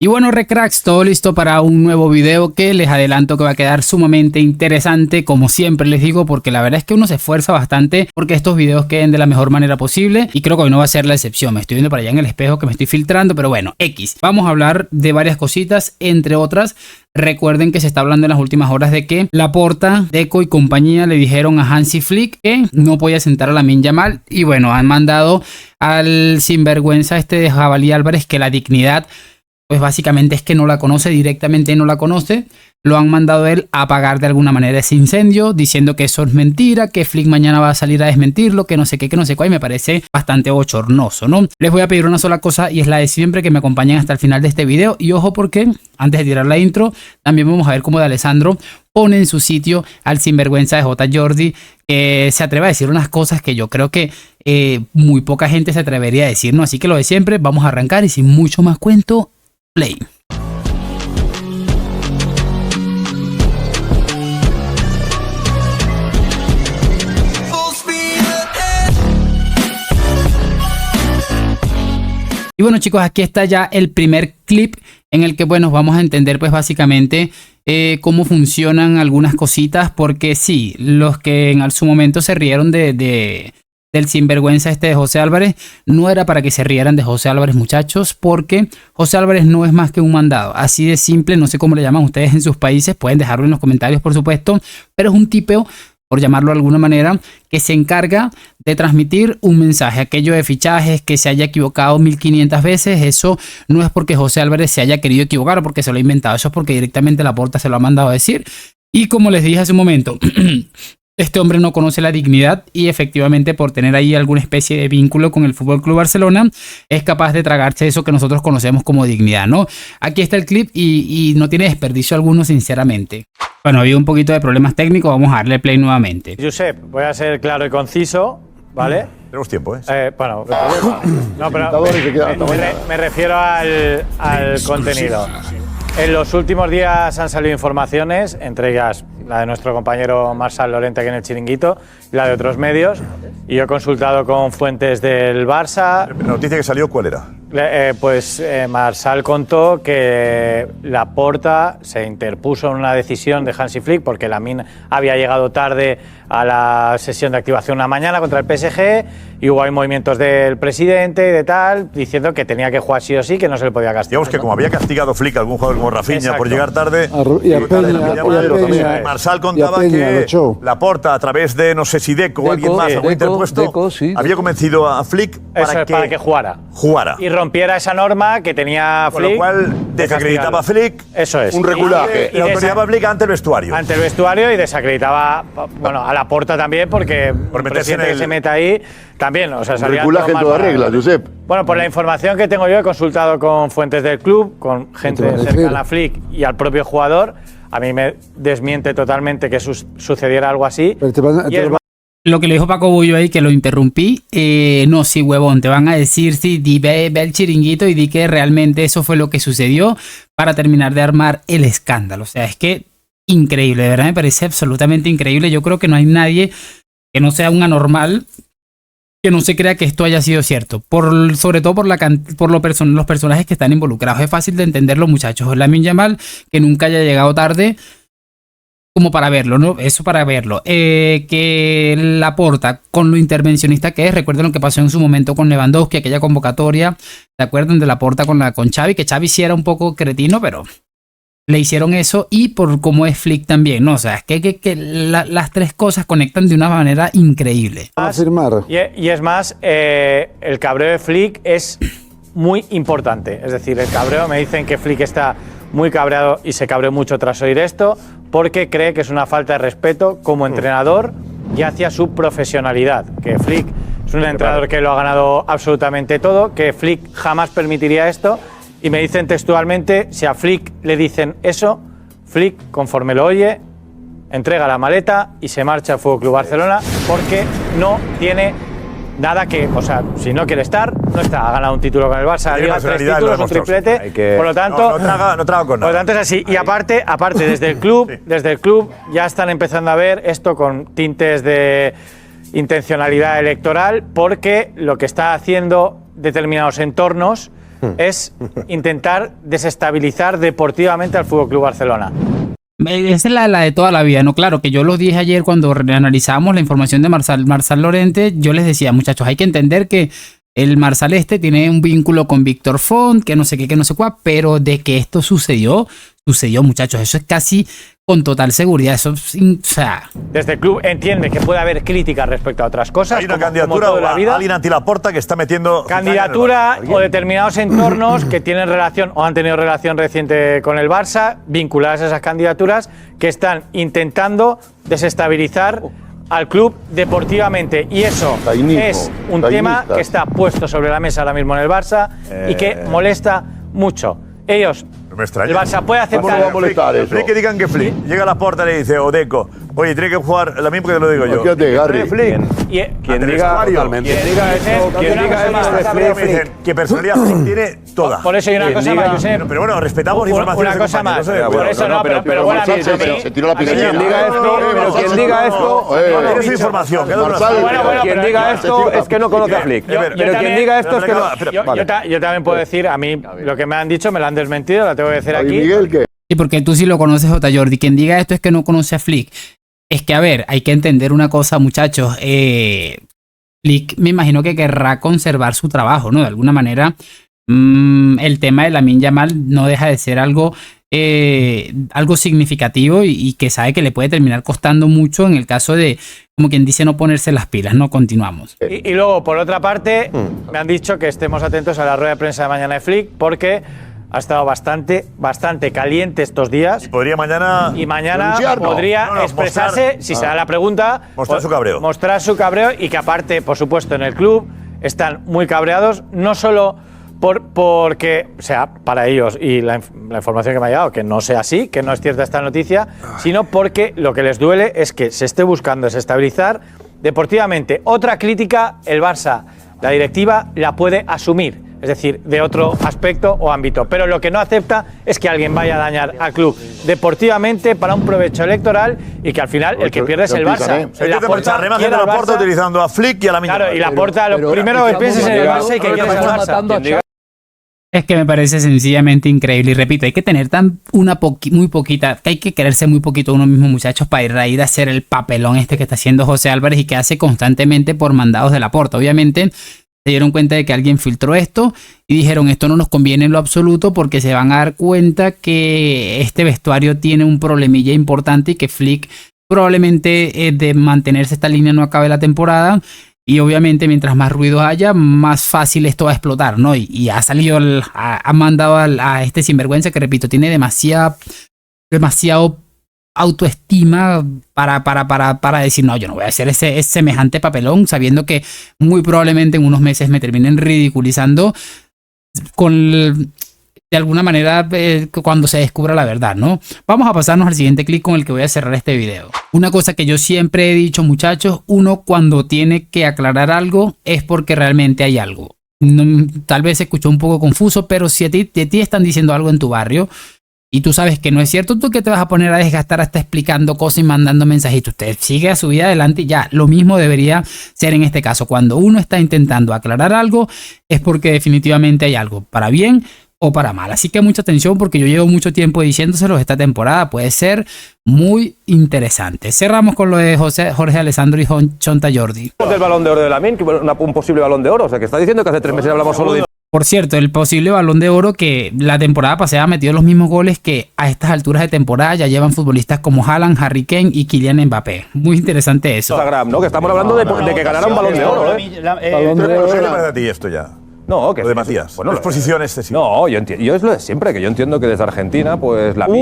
Y bueno, recracks, todo listo para un nuevo video que les adelanto que va a quedar sumamente interesante, como siempre les digo, porque la verdad es que uno se esfuerza bastante porque estos videos queden de la mejor manera posible y creo que hoy no va a ser la excepción. Me estoy viendo para allá en el espejo que me estoy filtrando, pero bueno, X. Vamos a hablar de varias cositas, entre otras. Recuerden que se está hablando en las últimas horas de que Laporta, Deco y compañía le dijeron a Hansi Flick que no podía sentar a Lamine Yamal y bueno, han mandado al sinvergüenza este de Jabalí Álvarez que la dignidad pues básicamente es que no la conoce, directamente no la conoce. Lo han mandado a él a apagar de alguna manera ese incendio, diciendo que eso es mentira, que Flick mañana va a salir a desmentirlo, que no sé qué, que no sé cuál, y me parece bastante bochornoso, ¿no? Les voy a pedir una sola cosa y es la de siempre, que me acompañen hasta el final de este video. Y ojo porque, antes de tirar la intro, también vamos a ver cómo de Alessandro pone en su sitio al sinvergüenza de J. Jordi, que se atreve a decir unas cosas que yo creo que muy poca gente se atrevería a decir, ¿no? Así que lo de siempre, vamos a arrancar y sin mucho más cuento, play. Y bueno, chicos, aquí está ya el primer clip en el que bueno, vamos a entender pues básicamente cómo funcionan algunas cositas, porque sí, los que en su momento se rieron del sinvergüenza este de José Álvarez, no era para que se rieran de José Álvarez, muchachos, porque José Álvarez no es más que un mandado, así de simple. No sé cómo le llaman ustedes en sus países, pueden dejarlo en los comentarios por supuesto, pero es un tipeo, por llamarlo de alguna manera, que se encarga de transmitir un mensaje. Aquello de fichajes, que se haya equivocado 1500 veces, eso no es porque José Álvarez se haya querido equivocar o porque se lo ha inventado, eso es porque directamente Laporta se lo ha mandado a decir. Y como les dije hace un momento, este hombre no conoce la dignidad y efectivamente por tener ahí alguna especie de vínculo con el FC Barcelona es capaz de tragarse eso que nosotros conocemos como dignidad, ¿no? Aquí está el clip y no tiene desperdicio alguno, sinceramente. Bueno, había un poquito de problemas técnicos, vamos a darle play nuevamente. Josep, voy a ser claro y conciso, ¿vale? Tenemos tiempo, ¿eh? Bueno, no, pero me refiero al contenido. En los últimos días han salido informaciones, entre ellas la de nuestro compañero Marçal Llorente aquí en el Chiringuito, y la de otros medios, y yo he consultado con fuentes del Barça. ¿La noticia que salió cuál era? Marçal contó que Laporta se interpuso en una decisión de Hansi Flick porque Lamine había llegado tarde a la sesión de activación una mañana contra el PSG y hubo ahí movimientos del presidente y de tal, diciendo que tenía que jugar sí o sí, que no se le podía castigar. Digamos que como había castigado Flick a algún jugador como Rafinha, exacto, por llegar tarde, Marçal contaba que Laporta, a través de no sé si Deco o alguien más, algún interpuesto, había convencido a Flick para que jugara. Y rompiera esa norma que tenía Flick. Con lo cual desacreditaba a Flick. Eso es. Un regulaje. Y autorizaba a Flick ante el vestuario. Ante el vestuario y desacreditaba, bueno, a Laporta también, porque por el presidente que se mete ahí también. O sea, un regulaje en toda regla, Josep. Bueno, por la información que tengo yo, he consultado con fuentes del club, con gente cercana a Flick y al propio jugador. A mí me desmiente totalmente que sucediera algo así. Lo que le dijo Paco Bullo ahí, que lo interrumpí, no, sí, huevón, te van a decir, sí, ve el chiringuito y di que realmente eso fue lo que sucedió para terminar de armar el escándalo. O sea, es que increíble, de verdad me parece absolutamente increíble. Yo creo que no hay nadie que no sea un anormal que no se crea que esto haya sido cierto, sobre todo por los personajes que están involucrados. Es fácil de entenderlo, muchachos. Lamine Yamal, que nunca haya llegado tarde, como para verlo, ¿no? Eso para verlo. Que Laporta, con lo intervencionista que es, recuerden lo que pasó en su momento con Lewandowski, aquella convocatoria, ¿se acuerdan de Laporta con Xavi? Que Xavi sí era un poco cretino, pero le hicieron eso, y por cómo es Flick también, ¿no? O sea, es que las tres cosas conectan de una manera increíble. Y es más, el cabreo de Flick es muy importante. Es decir, el cabreo, me dicen que Flick está muy cabreado y se cabreó mucho tras oír esto, porque cree que es una falta de respeto como entrenador y hacia su profesionalidad. Que Flick es un entrenador que lo ha ganado absolutamente todo, que Flick jamás permitiría esto. Y me dicen textualmente, si a Flick le dicen eso, Flick, conforme lo oye, entrega la maleta y se marcha al FC Barcelona, porque no tiene nada que, o sea, si no quiere estar, no está. Ha ganado un título con el Barça, ha ganado 3 títulos, un triplete, por lo tanto, no traga con nada. Por lo tanto es así. Y aparte desde el club ya están empezando a ver esto con tintes de intencionalidad electoral, porque lo que está haciendo determinados entornos es intentar desestabilizar deportivamente al FC Barcelona. Esa es la de toda la vida, ¿no? Claro, que yo lo dije ayer cuando analizábamos la información de Marsal Llorente, yo les decía, muchachos, hay que entender que el Marsal tiene un vínculo con Víctor Font, que no sé qué, que no sé cuál, pero de que esto sucedió, muchachos. Eso es casi con total seguridad. Eso, o sea, desde el club entiende que puede haber críticas respecto a otras cosas. Hay una candidatura o alguien anti-Laporta que está metiendo candidatura o determinados entornos que tienen relación o han tenido relación reciente con el Barça, vinculadas a esas candidaturas, que están intentando desestabilizar al club deportivamente, y eso es un tema que está puesto sobre la mesa ahora mismo en el Barça y que molesta mucho. Ellos, me extraña. el Barça puede aceptar. ¿Cómo va a molestar eso? Flick, que digan que Flick llega a la puerta y le dice, o Deco, oye, tiene que jugar la misma que te lo digo yo. Fíjate, Garry. Quien diga esto de Flick, que personalidad Flick tiene toda. Por eso hay una cosa más, Josep. Pero bueno, respetamos información. Una cosa más. Por eso no, pero bueno, se tiró la piscina. quien diga esto, no es información. Quien diga esto es que no conoce a Flick. Pero quien diga esto es que no. Yo también puedo decir, a mí lo que me han dicho me lo han desmentido, lo tengo que decir aquí. Miguel, ¿qué? y porque tú sí lo conoces, J. Jordi. Quien diga esto es que no conoce a Flick. Es que, a ver, hay que entender una cosa, muchachos. Flick me imagino que querrá conservar su trabajo, ¿no? De alguna manera, el tema de Lamine Yamal no deja de ser algo significativo y que sabe que le puede terminar costando mucho en el caso de, como quien dice, no ponerse las pilas, ¿no? Continuamos. Y luego, por otra parte, me han dicho que estemos atentos a la rueda de prensa de mañana de Flick, porque ha estado bastante caliente estos días. Y podría mañana. Y mañana podría expresarse, si se da la pregunta. Mostrar su cabreo. Mostrar su cabreo, y que aparte, por supuesto, en el club están muy cabreados, no solo porque sea para ellos, y la información que me ha llegado, que no sea así, que no es cierta esta noticia, sino porque lo que les duele es que se esté buscando desestabilizar deportivamente. Otra crítica, el Barça, la directiva, la puede asumir. Es decir, de otro aspecto o ámbito. Pero lo que no acepta es que alguien vaya a dañar al club deportivamente para un provecho electoral, y que al final el que pierde es el Barça. Laporta utilizando a Flick y a Lamine. Claro, y Laporta, lo primero que piensa es en el Barça y que quiere el Barça. Es que me parece sencillamente increíble. Y repito, hay que tener muy poquita, que hay que quererse muy poquito uno mismo, muchachos, para ir a hacer el papelón que está haciendo José Álvarez y que hace constantemente por mandados de Laporta. Obviamente se dieron cuenta de que alguien filtró esto y dijeron, esto no nos conviene en lo absoluto, porque se van a dar cuenta que este vestuario tiene un problemilla importante y que Flick probablemente de mantenerse esta línea no acabe la temporada. Y obviamente mientras más ruido haya, más fácil esto va a explotar, ¿no? Y ha salido, ha mandado a este sinvergüenza, que repito, tiene demasiado autoestima para decir, no, yo no voy a hacer ese semejante papelón, sabiendo que muy probablemente en unos meses me terminen ridiculizando de alguna manera cuando se descubra la verdad, ¿no? Vamos a pasarnos al siguiente clic con el que voy a cerrar este video. Una cosa que yo siempre he dicho, muchachos, uno cuando tiene que aclarar algo es porque realmente hay algo. Tal vez se escuchó un poco confuso, pero si de ti están diciendo algo en tu barrio y tú sabes que no es cierto, ¿tú qué te vas a poner a desgastar hasta explicando cosas y mandando mensajitos? Usted sigue a su vida adelante y ya. Lo mismo debería ser en este caso. Cuando uno está intentando aclarar algo es porque definitivamente hay algo, para bien o para mal. Así que mucha atención, porque yo llevo mucho tiempo diciéndoselos, esta temporada puede ser muy interesante. Cerramos con lo de Jorge Alessandro y J. Jordi. Del Balón de Oro de Lamine, un posible Balón de Oro. O sea, que está diciendo que hace 3 meses hablamos solo de... Por cierto, el posible Balón de Oro, que la temporada pasada metió los mismos goles que a estas alturas de temporada ya llevan futbolistas como Haaland, Harry Kane y Kylian Mbappé. Muy interesante eso. Instagram, ¿no? Que estamos hablando de que ganara un Balón de Oro, ¿eh? Balón de Oro. ¿Qué te parece a ti esto ya? No, que lo de Matías. Bueno, la exposición excesiva. No, yo es lo de siempre, que yo entiendo que desde Argentina, pues la la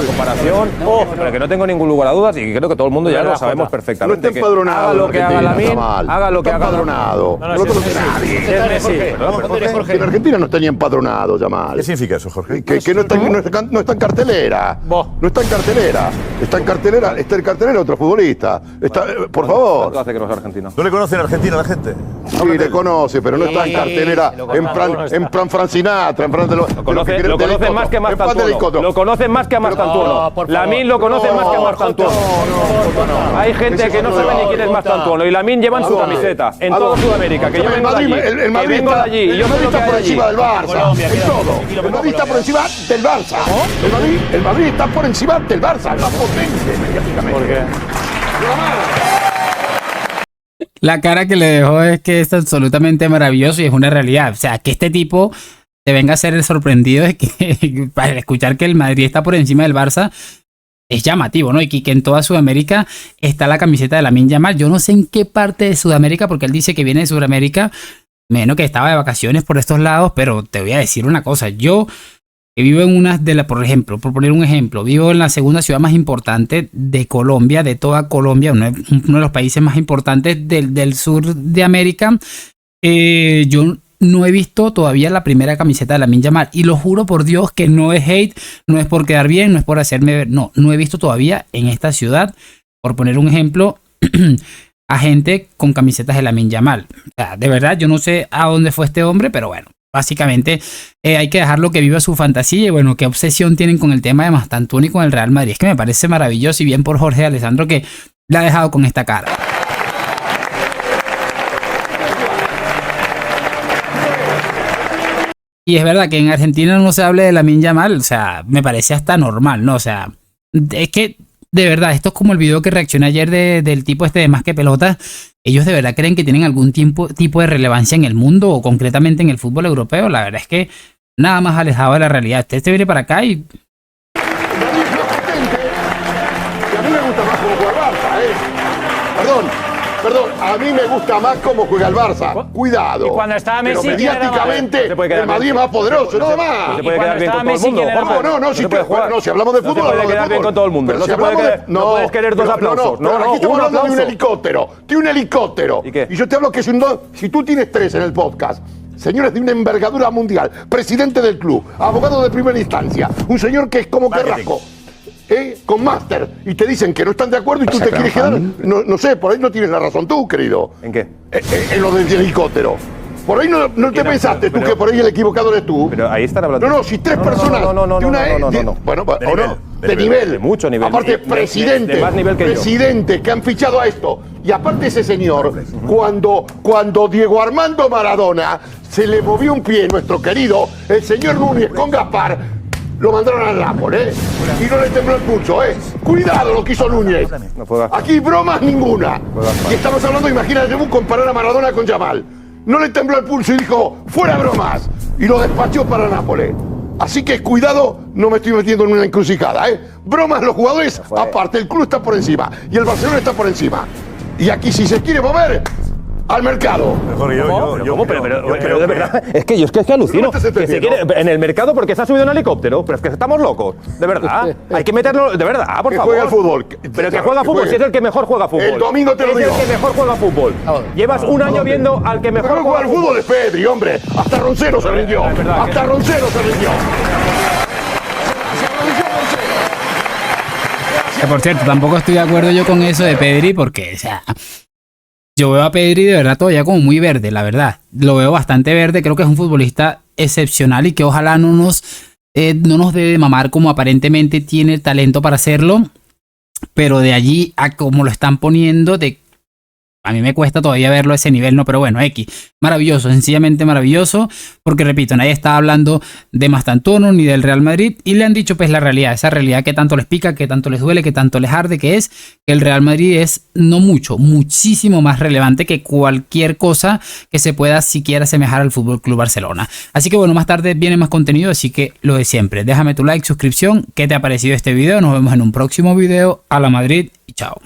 comparación, pero que no tengo ningún lugar a dudas y creo que todo el mundo ya lo sabemos perfectamente. No está empadronado. Haga lo que haga Lamine, haga lo que haga empadronado. No lo conoce nadie. En Argentina no está ni empadronado, Yamal. ¿Qué significa eso, Jorge? Que no está en cartelera. No está en cartelera. Está en cartelera otro futbolista. Por favor. ¿Qué hace que no es argentino? ¿No le conoce en Argentina a la gente? Sí, le conoce, pero no está en cartelera en plan Frank Sinatra, en plan de lo conocen más que Mastantuono. Lo conocen más que a Mastantuono. Lamine lo conoce más que a Mastantuono. Hay gente que no sabe ni quién es Mastantuono y Lamine lleva en su camiseta en toda Sudamérica. Que yo vengo de allí. El Madrid está por encima del Barça. En todo. El Madrid está por encima del Barça. El Madrid está por encima del Barça. La potencia mediáticamente. ¿Por qué? La cara que le dejó es que es absolutamente maravilloso y es una realidad. O sea, que este tipo te venga a ser el sorprendido de que para escuchar que el Madrid está por encima del Barça es llamativo, ¿no? Y que en toda Sudamérica está la camiseta de Lamine Yamal. Yo no sé en qué parte de Sudamérica, porque él dice que viene de Sudamérica, menos que estaba de vacaciones por estos lados, pero te voy a decir una cosa. Yo que vivo en una de las, por ejemplo, por poner un ejemplo, vivo en la segunda ciudad más importante de Colombia, de toda Colombia, uno de los países más importantes del sur de América. Yo no he visto todavía la primera camiseta de Lamine Yamal y lo juro por Dios que no es hate, no es por quedar bien, no es por hacerme ver, no he visto todavía en esta ciudad, por poner un ejemplo, a gente con camisetas de Lamine Yamal. O sea, de verdad, yo no sé a dónde fue este hombre, pero bueno. Básicamente hay que dejarlo que viva su fantasía y bueno, qué obsesión tienen con el tema de Mastantuono y con el Real Madrid. Es que me parece maravilloso y bien por Jorge Alessandro que le ha dejado con esta cara. Y es verdad que en Argentina no se hable de Lamine Yamal, o sea, me parece hasta normal, ¿no? O sea, es que de verdad, esto es como el video que reaccioné ayer del tipo este de Más que Pelota. ¿Ellos de verdad creen que tienen algún tipo de relevancia en el mundo o concretamente en el fútbol europeo? La verdad es que nada más alejado de la realidad. Este viene para acá y... A mí me gusta más cómo juega el Barça, Perdón, a mí me gusta más cómo juega el Barça. Cuidado. Y cuando estaba Messi, pero mediáticamente el Madrid es más poderoso, nada más. Se puede quedar bien con todo el mundo. No, si hablamos de fútbol, se puede quedar bien con todo el mundo. No puedes querer dos aplausos. Aquí estamos hablando de un helicóptero. Tiene un helicóptero. ¿Y qué? Y yo te hablo que es un don. Si tú tienes tres en el podcast, señores de una envergadura mundial, presidente del club, abogado de primera instancia, un señor que es como Carrasco, con máster, y te dicen que no están de acuerdo y tú te quieres quedar. No sé, por ahí no tienes la razón tú, querido. ¿En qué? En lo del helicóptero. Por ahí no te pensaste tú que por ahí el equivocado eres tú. Pero ahí están hablando. No, si tres personas. Bueno, de nivel. De mucho nivel. Aparte, presidente. De más nivel que presidente que han fichado a esto. Y aparte ese señor, cuando Diego Armando Maradona se le movió un pie, nuestro querido, el señor Núñez con Gaspar, lo mandaron al Nápoles, y no le tembló el pulso, Cuidado lo que hizo Núñez. Aquí bromas ninguna. Y estamos hablando, imagínate, debemos comparar a Maradona con Yamal. No le tembló el pulso y dijo, fuera bromas. Y lo despachó para Nápoles. Así que cuidado, no me estoy metiendo en una encrucijada, Bromas los jugadores, aparte, el club está por encima. Y el Barcelona está por encima. Y aquí si se quiere mover, al mercado. Pero de verdad, es que alucino. Que se quiere, en el mercado porque se ha subido un helicóptero. Pero es que estamos locos. De verdad. Hay que meterlo, de verdad, por favor. Juega al fútbol. Pero que juega fútbol, si es el que mejor juega fútbol. El domingo te lo digo. Es el que mejor juega fútbol. Llevas un año viendo al que mejor juega al fútbol es Pedri, hombre. Hasta Roncero se rindió. Hasta Roncero se rindió. Que por cierto, tampoco estoy de acuerdo yo con eso de Pedri porque, o sea... Yo veo a Pedri de verdad todavía como muy verde, la verdad. Lo veo bastante verde, creo que es un futbolista excepcional y que ojalá no nos debe mamar como aparentemente tiene el talento para hacerlo. Pero de allí a como lo están poniendo, a mí me cuesta todavía verlo a ese nivel, no, pero bueno, maravilloso, sencillamente maravilloso, porque repito, nadie está hablando de Mastantuono ni del Real Madrid y le han dicho pues la realidad, esa realidad que tanto les pica, que tanto les duele, que tanto les arde, que es que el Real Madrid es no mucho, muchísimo más relevante que cualquier cosa que se pueda siquiera asemejar al FC Barcelona. Así que bueno, más tarde viene más contenido, así que lo de siempre, déjame tu like, suscripción, ¿qué te ha parecido este video? Nos vemos en un próximo video, a la Madrid y chao.